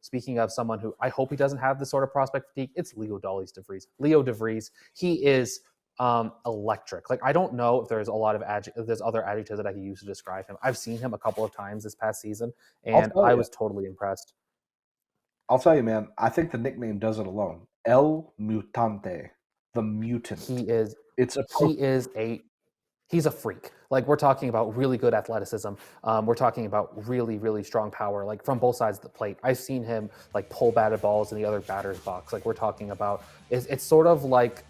speaking of someone who I hope he doesn't have this sort of prospect fatigue, it's Leodalis De Vries. Leo De Vries, he is electric. Like, I don't know if there's a lot of there's other adjectives that I could use to describe him. I've seen him a couple of times this past season, I'll and tell I you. was totally impressed. I'll tell you, man. I think the nickname does it alone. El Mutante, the He mutant. is It's a he is a he's a freak. Like, we're talking about really good athleticism. We're talking about really, really strong power, like from both sides of the plate. I've seen him like pull batted balls in the other batter's box. Like, we're talking about, it's sort of like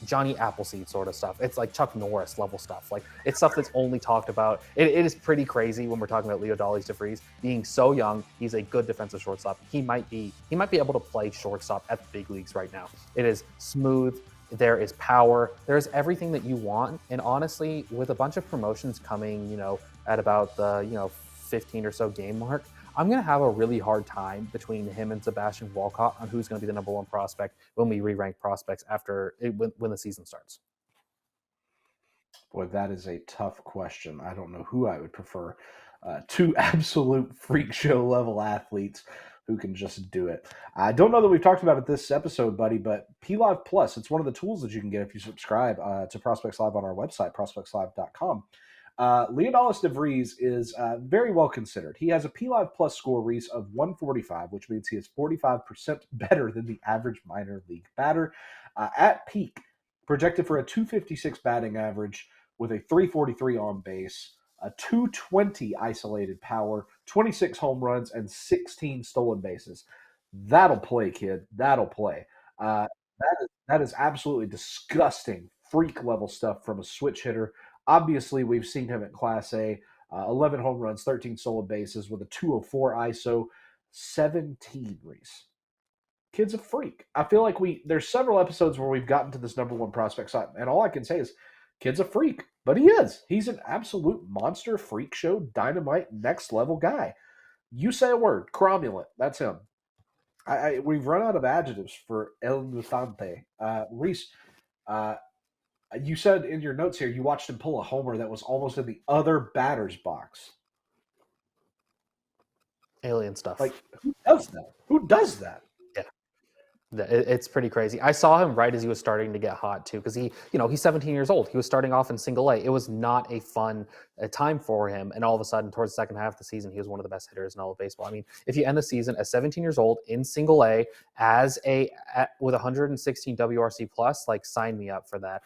Johnny Appleseed sort of stuff. It's like Chuck Norris level stuff. Like, it's stuff that's only talked about. It is pretty crazy when we're talking about Leodalis De Vries being so young. He's a good defensive shortstop. He might be able to play shortstop at the big leagues right now. It is smooth. There is power. There's everything that you want. And honestly, with a bunch of promotions coming, at about the, 15 or so game mark, I'm going to have a really hard time between him and Sebastian Walcott on who's going to be the number one prospect when we re-rank prospects when the season starts. Boy, that is a tough question. I don't know who I would prefer. Two absolute freak show level athletes who can just do it. I don't know that we've talked about it this episode, buddy, but PLive Plus, it's one of the tools that you can get if you subscribe to Prospects Live on our website, prospectslive.com. Leodalis De Vries is very well considered. He has a PLive Plus score, Reese, of 145, which means he is 45% better than the average minor league batter. At peak, projected for a 256 batting average with a 343 on base, a 220 isolated power, 26 home runs, and 16 stolen bases. That'll play, kid. That'll play. That is absolutely disgusting, freak level stuff from a switch hitter. Obviously, we've seen him at Class A, 11 home runs, 13 stolen bases with a 204 ISO, 17 Reese. Kid's a freak. I feel like there's several episodes where we've gotten to this number one prospect side, and all I can say is kid's a freak, but he is. He's an absolute monster freak show, dynamite, next level guy. You say a word, cromulent. That's him. We've run out of adjectives for El Mutante. Reese, you said in your notes here you watched him pull a homer that was almost in the other batter's box. Alien stuff. Like, who does that? Who does that? It's pretty crazy. I saw him right as he was starting to get hot too, because he's 17 years old. He was starting off in Single A. It was not a fun time for him, and all of a sudden, towards the second half of the season, he was one of the best hitters in all of baseball. I mean, if you end the season at 17 years old in Single A with 116 WRC plus, like, sign me up for that.